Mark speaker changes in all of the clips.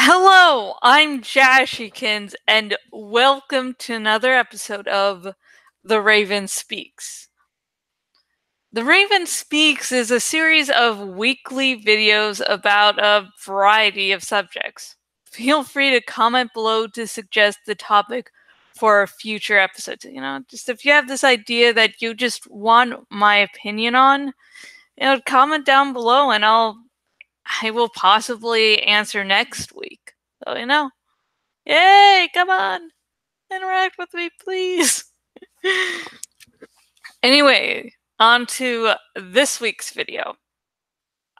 Speaker 1: Hello, I'm Jashikins, and welcome to another episode of The Raven Speaks. The Raven Speaks is a series of weekly videos about a variety of subjects. Feel free to comment below to suggest the topic for future episodes. Just if you have this idea that you just want my opinion on, comment down below and I will possibly answer next week. So, yay, come on, interact with me, please. Anyway, on to this week's video.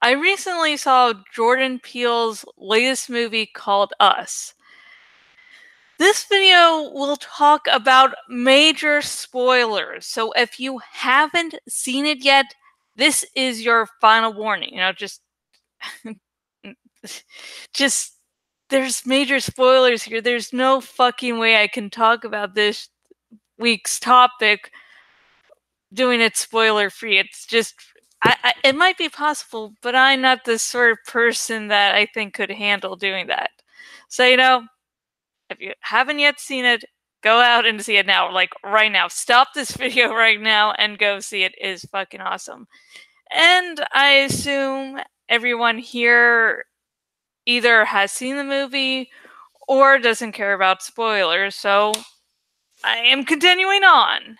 Speaker 1: I recently saw Jordan Peele's latest movie called Us. This video will talk about major spoilers, so if you haven't seen it yet, this is your final warning. Just there's major spoilers here. There's no fucking way I can talk about this week's topic doing it spoiler free. It's just it might be possible, but I'm not the sort of person that I think could handle doing that. So if you haven't yet seen it, go out and see it now, like right now. Stop this video right now and go see it. It is fucking awesome. And I assume everyone here either has seen the movie or doesn't care about spoilers, so I am continuing on.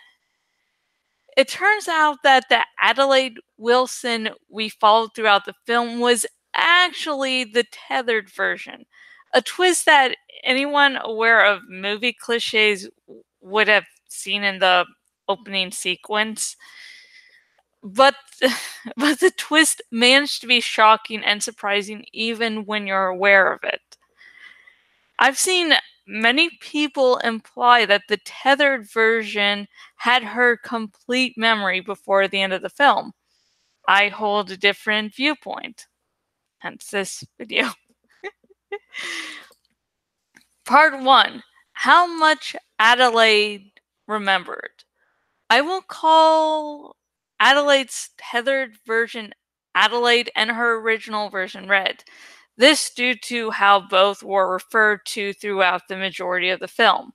Speaker 1: It turns out that the Adelaide Wilson we followed throughout the film was actually the tethered version, a twist that anyone aware of movie cliches would have seen in the opening sequence. But the twist managed to be shocking and surprising even when you're aware of it. I've seen many people imply that the tethered version had her complete memory before the end of the film. I hold a different viewpoint, hence this video. Part 1. How much Adelaide remembered. I will call Adelaide's tethered version Adelaide and her original version Red. This due to how both were referred to throughout the majority of the film.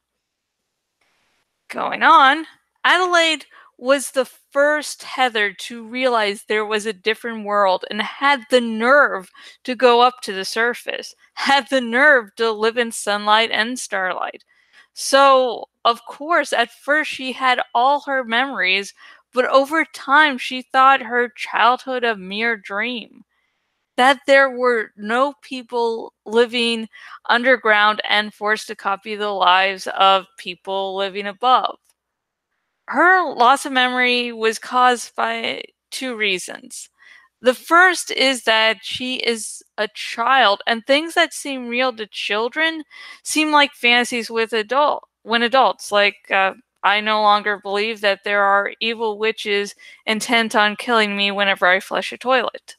Speaker 1: Going on, Adelaide was the first tethered to realize there was a different world and had the nerve to go up to the surface, had the nerve to live in sunlight and starlight. So, of course, at first she had all her memories, but over time she thought her childhood a mere dream. That there were no people living underground and forced to copy the lives of people living above. Her loss of memory was caused by two reasons. The first is that she is a child, and things that seem real to children seem like fantasies when adults. I no longer believe that there are evil witches intent on killing me whenever I flush a toilet.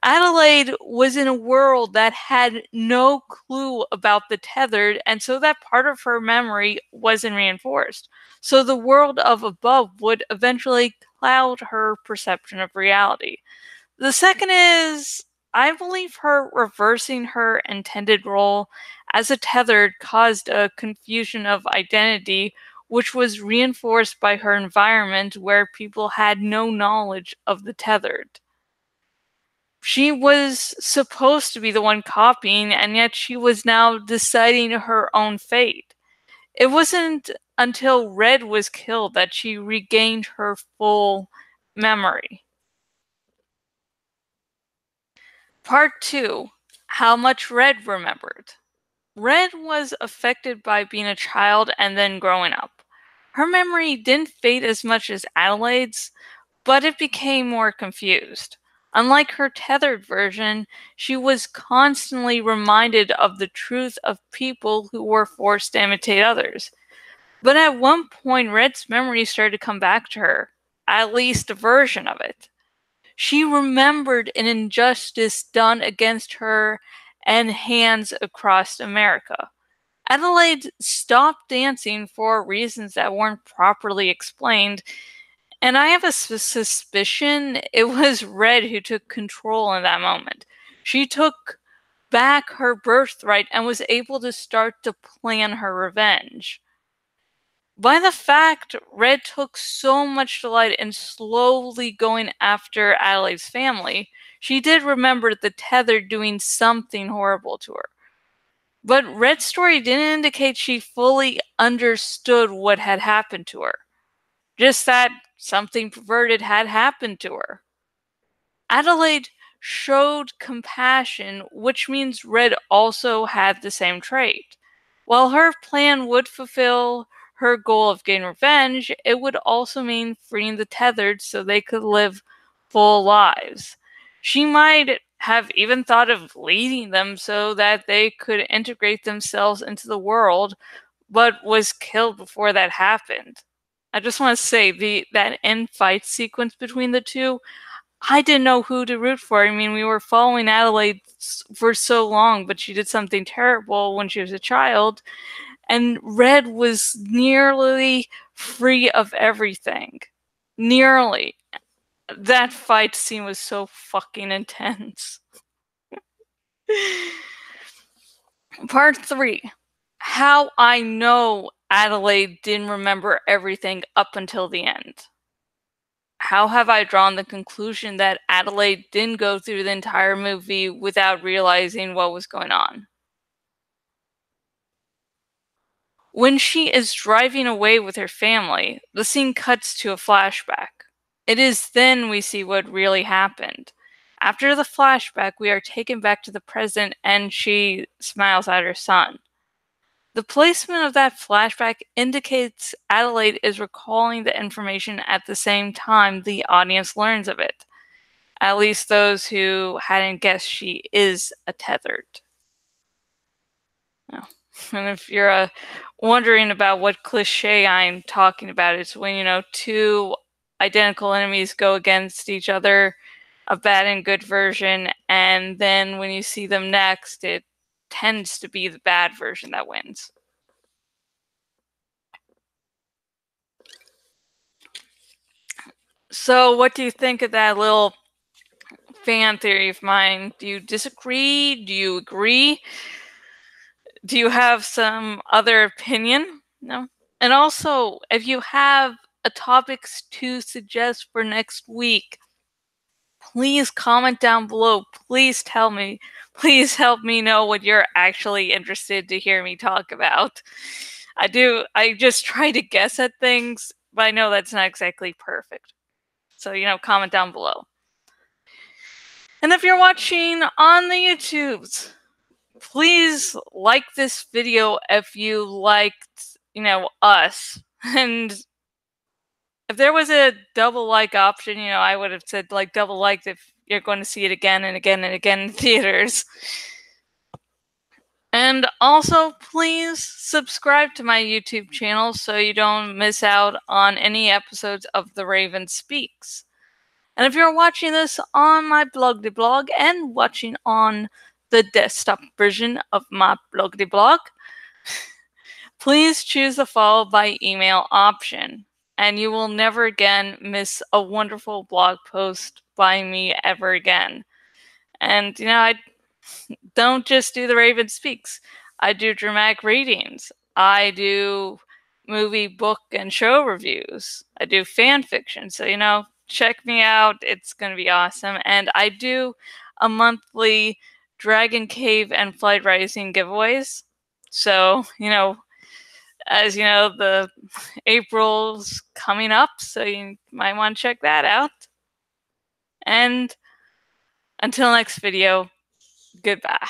Speaker 1: Adelaide was in a world that had no clue about the tethered, and so that part of her memory wasn't reinforced. So the world of above would eventually cloud her perception of reality. The second is, I believe her reversing her intended role as a tethered caused a confusion of identity, which was reinforced by her environment where people had no knowledge of the tethered. She was supposed to be the one copying, and yet she was now deciding her own fate. It wasn't until Red was killed that she regained her full memory. Part 2. How much Red remembered. Red was affected by being a child and then growing up. Her memory didn't fade as much as Adelaide's, but it became more confused. Unlike her tethered version, she was constantly reminded of the truth of people who were forced to imitate others. But at one point, Red's memory started to come back to her, at least a version of it. She remembered an injustice done against her and hands across America. Adelaide stopped dancing for reasons that weren't properly explained, and I have a suspicion it was Red who took control in that moment. She took back her birthright and was able to start to plan her revenge. By the fact Red took so much delight in slowly going after Adelaide's family, she did remember the Tether doing something horrible to her. But Red's story didn't indicate she fully understood what had happened to her. Just that something perverted had happened to her. Adelaide showed compassion, which means Red also had the same trait. While her plan would fulfill her goal of getting revenge, it would also mean freeing the tethered so they could live full lives. She might have even thought of leading them so that they could integrate themselves into the world, but was killed before that happened. I just want to say that end fight sequence between the two, I didn't know who to root for. I mean, we were following Adelaide for so long, but she did something terrible when she was a child, and Red was nearly free of everything. Nearly. That fight scene was so fucking intense. Part 3. How I know Adelaide didn't remember everything up until the end. How have I drawn the conclusion that Adelaide didn't go through the entire movie without realizing what was going on? When she is driving away with her family, the scene cuts to a flashback. It is then we see what really happened. After the flashback, we are taken back to the present and she smiles at her son. The placement of that flashback indicates Adelaide is recalling the information at the same time the audience learns of it. At least those who hadn't guessed she is a tethered. Oh. And if you're wondering about what cliche I'm talking about, it's when, two identical enemies go against each other, a bad and good version, and then when you see them next, it tends to be the bad version that wins. So what do you think of that little fan theory of mine? Do you disagree? Do you agree? Do you have some other opinion? No? And also, if you have a topics to suggest for next week, please comment down below. Please tell me. Please help me know what you're actually interested to hear me talk about. I just try to guess at things, but I know that's not exactly perfect. So, comment down below. And if you're watching on the YouTubes, please like this video if you liked, us. And if there was a double like option, I would have said like double liked if you're going to see it again and again and again in theaters. And also, please subscribe to my YouTube channel so you don't miss out on any episodes of The Raven Speaks. And if you're watching this on my blog and watching on the desktop version of my blog, please choose the follow by email option, and you will never again miss a wonderful blog post by me ever again. And, I don't just do The Raven Speaks. I do dramatic readings. I do movie, book, and show reviews. I do fan fiction. So, check me out. It's going to be awesome. And I do a monthly Dragon Cave and Flight Rising giveaways. So, as you know, the April's coming up, so you might want to check that out. And until next video, goodbye.